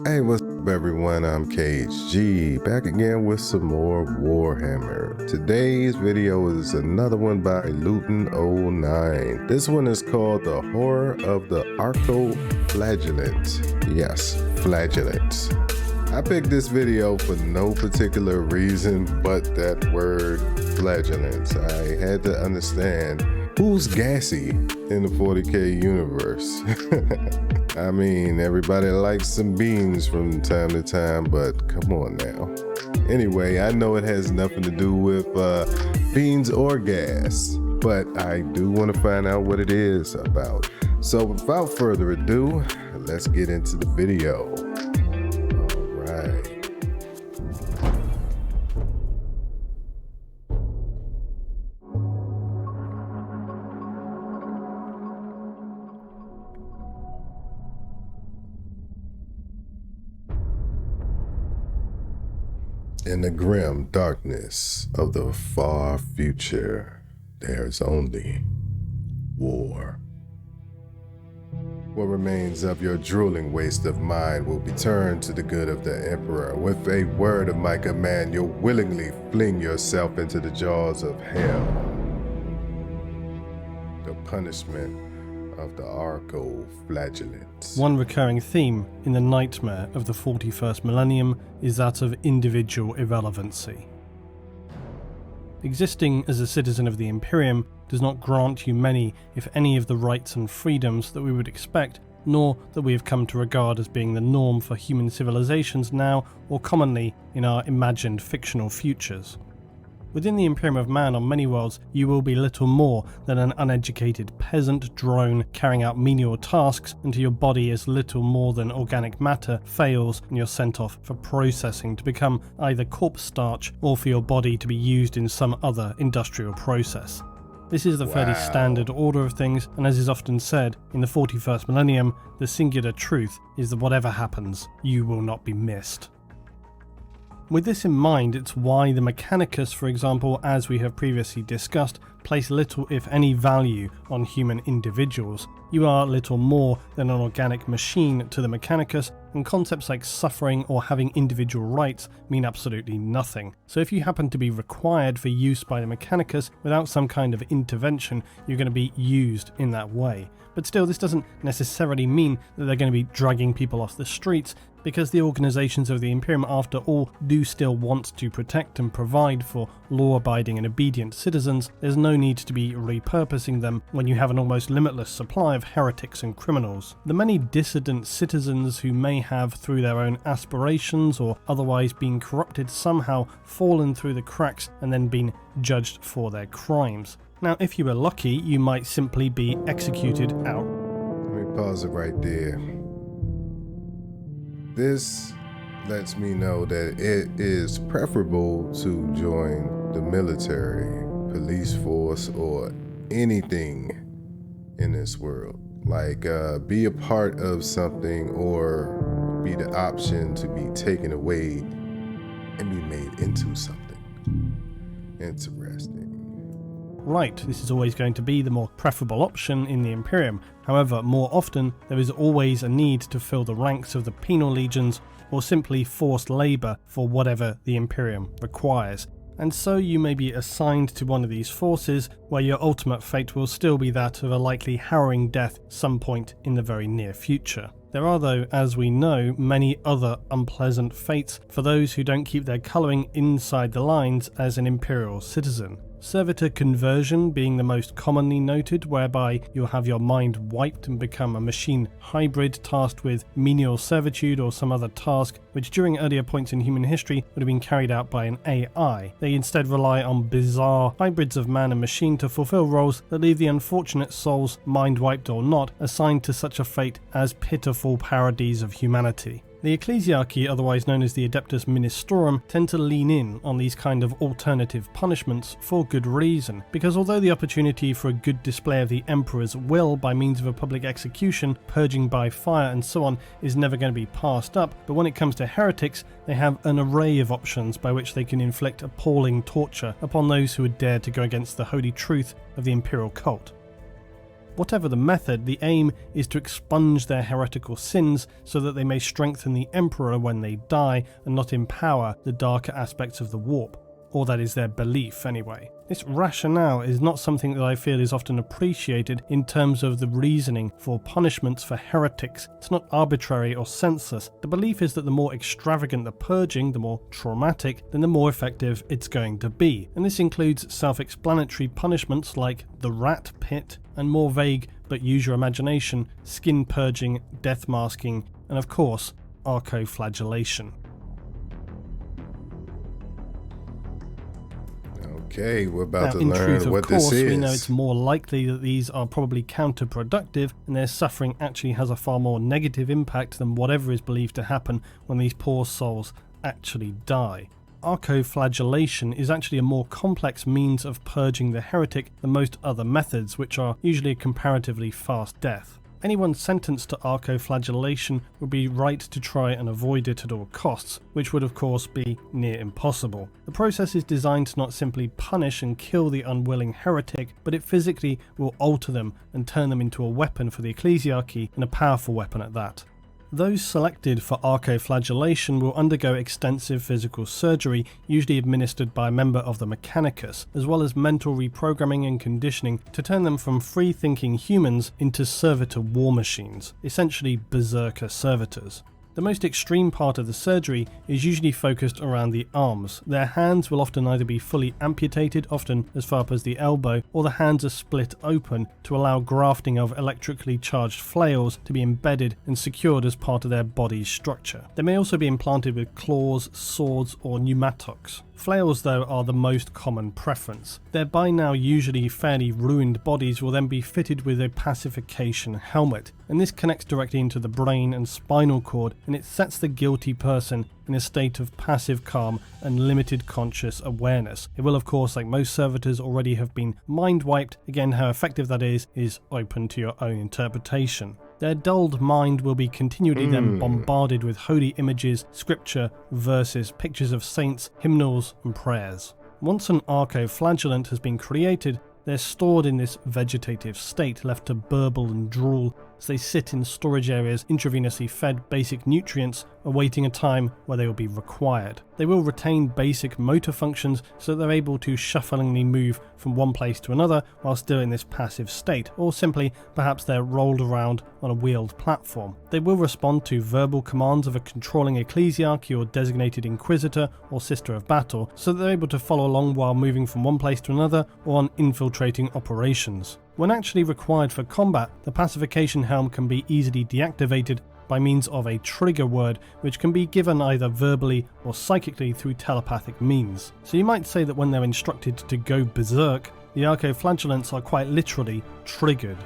Hey, what's up everyone? I'm KHG, back again with some more Warhammer. Today's video is another one by Luetin09. This one is called The Horror of the Arco-Flagellant. Yes, flagellants. I picked this video for no particular reason but that word flagellants. I had to understand who's gassy in the 40k universe. I mean, everybody likes some beans from time to time, but come on now. Anyway, I know it has nothing to do with beans or gas, but I do want to find out what it is about. So without further ado, let's get into the video. All right. In the grim darkness of the far future, there's only war. What remains of your drooling waste of mind will be turned to the good of the Emperor. With a word of my command, you'll willingly fling yourself into the jaws of hell. The punishment of the Arco-Flagellant. One recurring theme in the nightmare of the 41st millennium is that of individual irrelevancy. Existing as a citizen of the Imperium does not grant you many, if any, of the rights and freedoms that we would expect, nor that we have come to regard as being the norm for human civilizations now or commonly in our imagined fictional futures. Within the Imperium of Man on many worlds, you will be little more than an uneducated peasant drone carrying out menial tasks until your body is little more than organic matter fails and you're sent off for processing to become either corpse starch or for your body to be used in some other industrial process. This is the fairly standard order of things, and as is often said, in the 41st millennium, the singular truth is that whatever happens, you will not be missed. With this in mind, it's why the Mechanicus, for example, as we have previously discussed, place little if any value on human individuals. You are little more than an organic machine to the Mechanicus, and concepts like suffering or having individual rights mean absolutely nothing. So if you happen to be required for use by the Mechanicus without some kind of intervention, you're going to be used in that way. But still, this doesn't necessarily mean that they're going to be dragging people off the streets, because the organisations of the Imperium, after all, do still want to protect and provide for law-abiding and obedient citizens. There's no need to be repurposing them when you have an almost limitless supply of heretics and criminals. The many dissident citizens who may have, through their own aspirations or otherwise been corrupted, somehow fallen through the cracks and then been judged for their crimes. Now, if you were lucky, you might simply be executed out. Let me pause it right there. This lets me know that it is preferable to join the military, police force, or anything in this world. Like be a part of something or be the option to be taken away and be made into something. Interesting. Right, this is always going to be the more preferable option in the Imperium. However, more often, there is always a need to fill the ranks of the penal legions or simply forced labour for whatever the Imperium requires. And so you may be assigned to one of these forces, where your ultimate fate will still be that of a likely harrowing death some point in the very near future. There are, though, as we know, many other unpleasant fates for those who don't keep their colouring inside the lines as an Imperial citizen. Servitor conversion being the most commonly noted, whereby you'll have your mind wiped and become a machine hybrid tasked with menial servitude or some other task which during earlier points in human history would have been carried out by an AI. They instead rely on bizarre hybrids of man and machine to fulfill roles that leave the unfortunate souls, mind wiped or not, assigned to such a fate as pitiful parodies of humanity. The Ecclesiarchy, otherwise known as the Adeptus Ministorum, tend to lean in on these kind of alternative punishments for good reason, because although the opportunity for a good display of the Emperor's will by means of a public execution, purging by fire and so on is never going to be passed up, but when it comes to heretics, they have an array of options by which they can inflict appalling torture upon those who would dare to go against the holy truth of the Imperial cult. Whatever the method, the aim is to expunge their heretical sins so that they may strengthen the Emperor when they die and not empower the darker aspects of the warp. Or that is their belief anyway. This rationale is not something that I feel is often appreciated in terms of the reasoning for punishments for heretics. It's not arbitrary or senseless. The belief is that the more extravagant the purging, the more traumatic, then the more effective it's going to be. And this includes self-explanatory punishments like the rat pit, and more vague but use your imagination, skin purging, death masking, and of course, Arco-Flagellation. Okay, we're about to in learn truth, of what course, this is. We know it's more likely that these are probably counterproductive and their suffering actually has a far more negative impact than whatever is believed to happen when these poor souls actually die. Arco-Flagellation is actually a more complex means of purging the heretic than most other methods, which are usually a comparatively fast death. Anyone sentenced to Arco-Flagellation would be right to try and avoid it at all costs, which would of course be near impossible. The process is designed to not simply punish and kill the unwilling heretic, but it physically will alter them and turn them into a weapon for the ecclesiarchy, and a powerful weapon at that. Those selected for Arco-Flagellation will undergo extensive physical surgery, usually administered by a member of the Mechanicus, as well as mental reprogramming and conditioning to turn them from free-thinking humans into servitor war machines, essentially berserker servitors. The most extreme part of the surgery is usually focused around the arms. Their hands will often either be fully amputated, often as far up as the elbow, or the hands are split open to allow grafting of electrically charged flails to be embedded and secured as part of their body's structure. They may also be implanted with claws, swords, or pneumatocs. Flails, though, are the most common preference. Their by now usually fairly ruined bodies will then be fitted with a pacification helmet, and this connects directly into the brain and spinal cord, and it sets the guilty person in a state of passive calm and limited conscious awareness. It will, of course, like most servitors, already have been mind wiped. Again, how effective that is open to your own interpretation. Their dulled mind will be continually then bombarded with holy images, scripture, verses, pictures of saints, hymnals, and prayers. Once an Arco-Flagellant has been created, they're stored in this vegetative state, left to burble and drool as they sit in storage areas intravenously fed basic nutrients, awaiting a time where they will be required. They will retain basic motor functions so that they're able to shufflingly move from one place to another while still in this passive state, or simply perhaps they're rolled around on a wheeled platform. They will respond to verbal commands of a controlling ecclesiarchy or designated inquisitor or sister of battle, so that they're able to follow along while moving from one place to another or on infiltrating operations. When actually required for combat, the pacification helm can be easily deactivated by means of a trigger word, which can be given either verbally or psychically through telepathic means. So you might say that when they're instructed to go berserk, the Arco-Flagellants are quite literally triggered.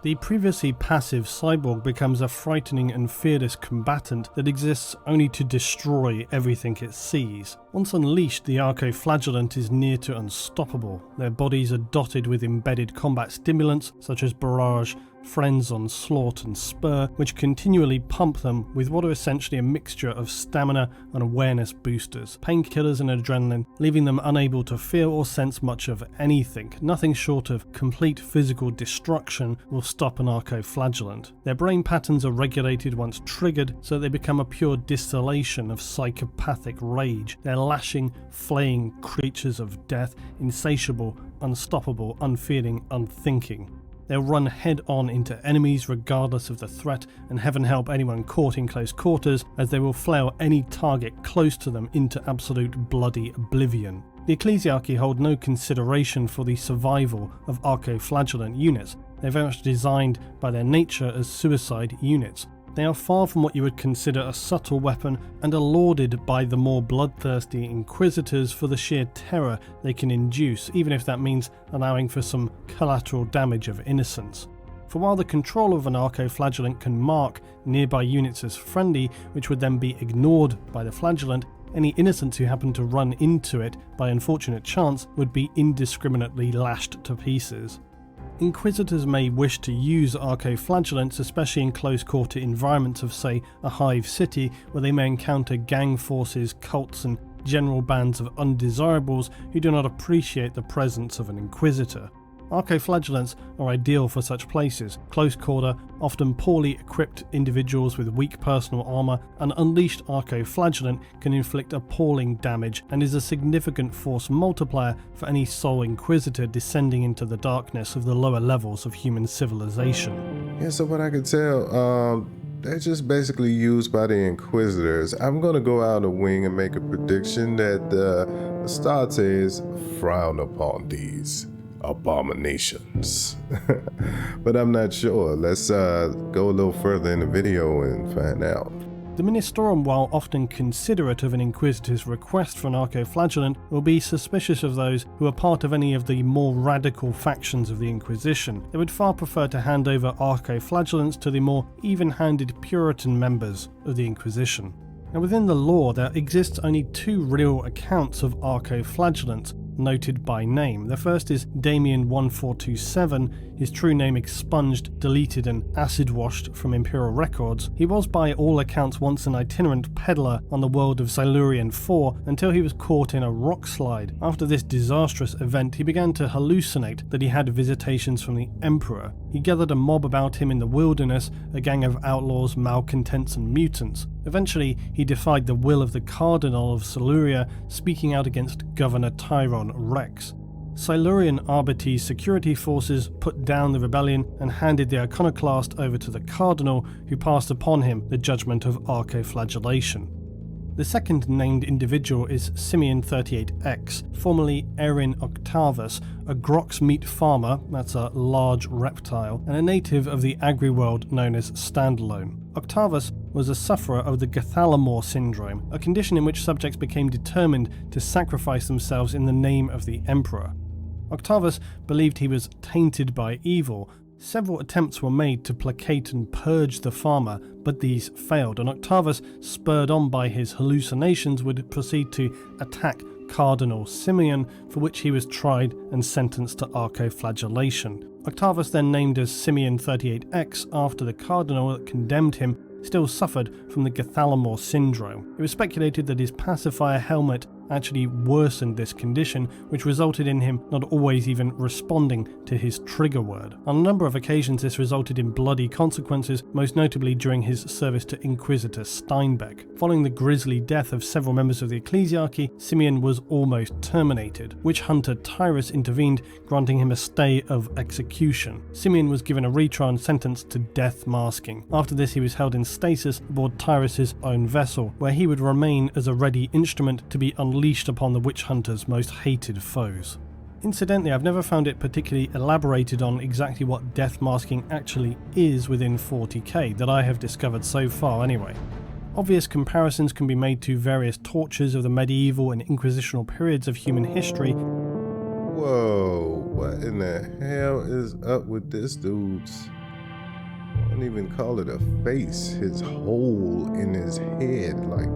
The previously passive cyborg becomes a frightening and fearless combatant that exists only to destroy everything it sees. Once unleashed, the Arco-Flagellant is near to unstoppable. Their bodies are dotted with embedded combat stimulants such as barrage, friends on slaught and spur, which continually pump them with what are essentially a mixture of stamina and awareness boosters, painkillers and adrenaline, leaving them unable to feel or sense much of anything. Nothing short of complete physical destruction will stop an Arco-Flagellant. Their brain patterns are regulated once triggered, so they become a pure distillation of psychopathic rage. They're lashing, flaying creatures of death, insatiable, unstoppable, unfeeling, unthinking. They'll run head-on into enemies regardless of the threat, and heaven help anyone caught in close quarters, as they will flail any target close to them into absolute bloody oblivion. The ecclesiarchy hold no consideration for the survival of Arco-Flagellant units. They're very much designed by their nature as suicide units. They are far from what you would consider a subtle weapon, and are lauded by the more bloodthirsty inquisitors for the sheer terror they can induce, even if that means allowing for some collateral damage of innocence. For while the control of an Arco-Flagellant can mark nearby units as friendly, which would then be ignored by the Flagellant, any innocents who happen to run into it by unfortunate chance would be indiscriminately lashed to pieces. Inquisitors may wish to use Arco-Flagellants, especially in close-quarter environments of, say, a hive city, where they may encounter gang forces, cults, and general bands of undesirables who do not appreciate the presence of an Inquisitor. Arco-Flagellants are ideal for such places. Close quarter, often poorly equipped individuals with weak personal armour, an unleashed Arco-Flagellant can inflict appalling damage and is a significant force multiplier for any sole Inquisitor descending into the darkness of the lower levels of human civilization. Yeah, so what I could tell, they're just basically used by the Inquisitors. I'm going to go out a wing and make a prediction that the Astartes frown upon these abominations. But I'm not sure. Let's go a little further in the video and find out. The Ministorum, while often considerate of an Inquisitor's request for an Arco-Flagellant, will be suspicious of those who are part of any of the more radical factions of the Inquisition. They would far prefer to hand over Arco-Flagellants to the more even-handed Puritan members of the Inquisition. Now, within the lore, there exists only two real accounts of Arco-Flagellants noted by name. The first is Damien 1427, his true name expunged, deleted and acid-washed from Imperial records. He was by all accounts once an itinerant peddler on the world of Silurian 4 until he was caught in a rock slide. After this disastrous event, he began to hallucinate that he had visitations from the Emperor. He gathered a mob about him in the wilderness, a gang of outlaws, malcontents and mutants. Eventually, he defied the will of the Cardinal of Siluria, speaking out against Governor Tyron Rex. Silurian Arbites security forces put down the rebellion and handed the iconoclast over to the Cardinal, who passed upon him the judgment of Arco-Flagellation. The second named individual is Simeon38X, formerly Erin Octavus, a grox meat farmer, that's a large reptile, and a native of the agri-world known as Standalone. Octavus was a sufferer of the Gathalamor syndrome, a condition in which subjects became determined to sacrifice themselves in the name of the Emperor. Octavus believed he was tainted by evil. Several attempts were made to placate and purge the farmer, but these failed, and Octavus, spurred on by his hallucinations, would proceed to attack Cardinal Simeon, for which he was tried and sentenced to Arco-Flagellation. Octavus, then named as Simeon38X after the Cardinal that condemned him, still suffered from the Gathalamor syndrome. It was speculated that his pacifier helmet actually worsened this condition, which resulted in him not always even responding to his trigger word. On a number of occasions this resulted in bloody consequences, most notably during his service to Inquisitor Steinbeck. Following the grisly death of several members of the ecclesiarchy, Simeon was almost terminated. Witch hunter Tyrus intervened, granting him a stay of execution. Simeon was given a retrial and sentenced to death masking. After this he was held in stasis aboard Tyrus's own vessel, where he would remain as a ready instrument to be unleashed upon the witch hunter's most hated foes. Incidentally, I've never found it particularly elaborated on exactly what death masking actually is within 40k, that I have discovered so far anyway. Obvious comparisons can be made to various tortures of the medieval and inquisitional periods of human history. Whoa, what in the hell is up with this dude's, I don't even call it a face, his hole in his head, like,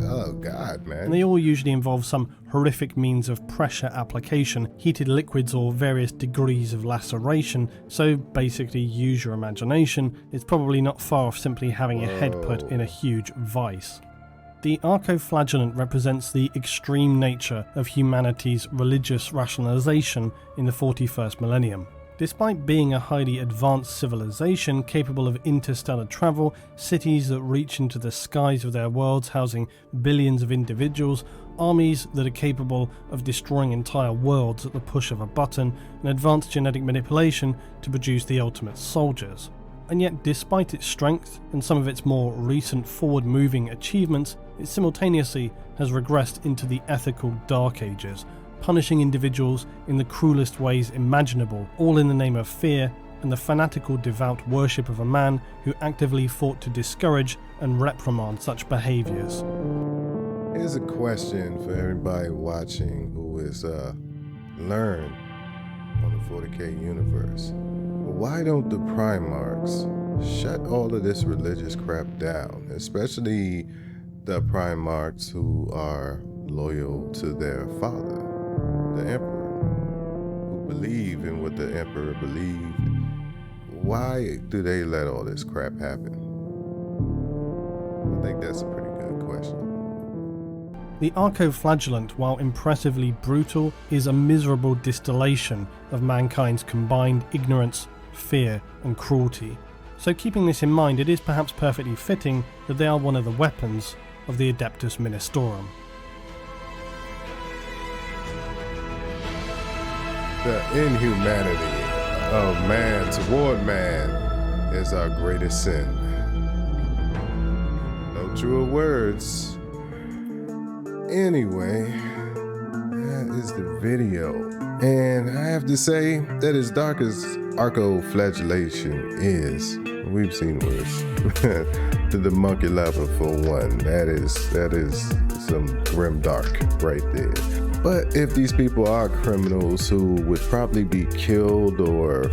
oh god, man. And they all usually involve some horrific means of pressure application, heated liquids or various degrees of laceration, so basically use your imagination. It's probably not far off simply having your head put in a huge vice. The Arco-Flagellant represents the extreme nature of humanity's religious rationalization in the 41st millennium. Despite being a highly advanced civilization capable of interstellar travel, cities that reach into the skies of their worlds housing billions of individuals, armies that are capable of destroying entire worlds at the push of a button, and advanced genetic manipulation to produce the ultimate soldiers. And yet, despite its strength and some of its more recent forward-moving achievements, it simultaneously has regressed into the ethical Dark Ages, punishing individuals in the cruelest ways imaginable, all in the name of fear and the fanatical devout worship of a man who actively fought to discourage and reprimand such behaviours. Here's a question for everybody watching who is learned on the 40k universe. Why don't the Primarchs shut all of this religious crap down, especially the Primarchs who are loyal to their father, the Emperor, who believe in what the Emperor believed? Why do they let all this crap happen? I think that's a pretty good question. The Arco-Flagellant, while impressively brutal, is a miserable distillation of mankind's combined ignorance, fear, and cruelty. So keeping this in mind, it is perhaps perfectly fitting that they are one of the weapons of the Adeptus Ministorum. The inhumanity of man toward man is our greatest sin. No truer words. Anyway, that is the video. And I have to say that as dark as Arco-Flagellation is, we've seen worse. To the monkey level for one, that is some grim dark right there. But if these people are criminals who would probably be killed or,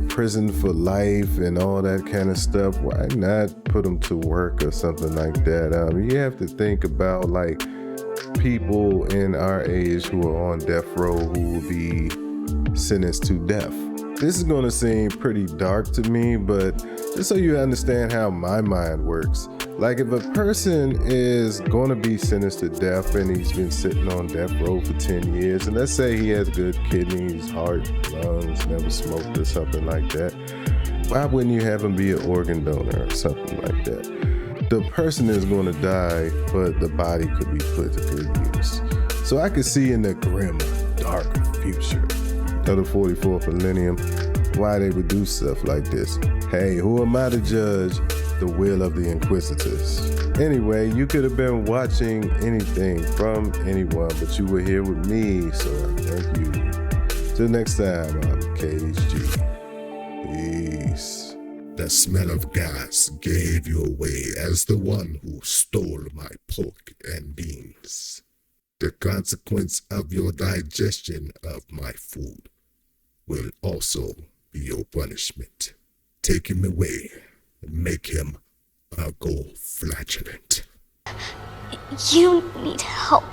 prison for life and all that kind of stuff, why not put them to work or something like that? You have to think about like people in our age who are on death row who will be sentenced to death. This is going to seem pretty dark to me, but just so you understand how my mind works, like if a person is going to be sentenced to death and he's been sitting on death row for 10 years, and let's say he has good kidneys, heart, lungs, never smoked or something like that, why wouldn't you have him be an organ donor or something like that? The person is going to die, but the body could be put to good use. So I could see in the grim, dark future of the 44th millennium why they would do stuff like this. Hey, who am I to judge the will of the Inquisitors? Anyway, you could have been watching anything from anyone, but you were here with me, so I thank you. Till next time, I'm KHG. Peace. The smell of gas gave you away as the one who stole my pork and beans. The consequence of your digestion of my food will also be your punishment. Take him away and make him Arco-Flagellant. You need help.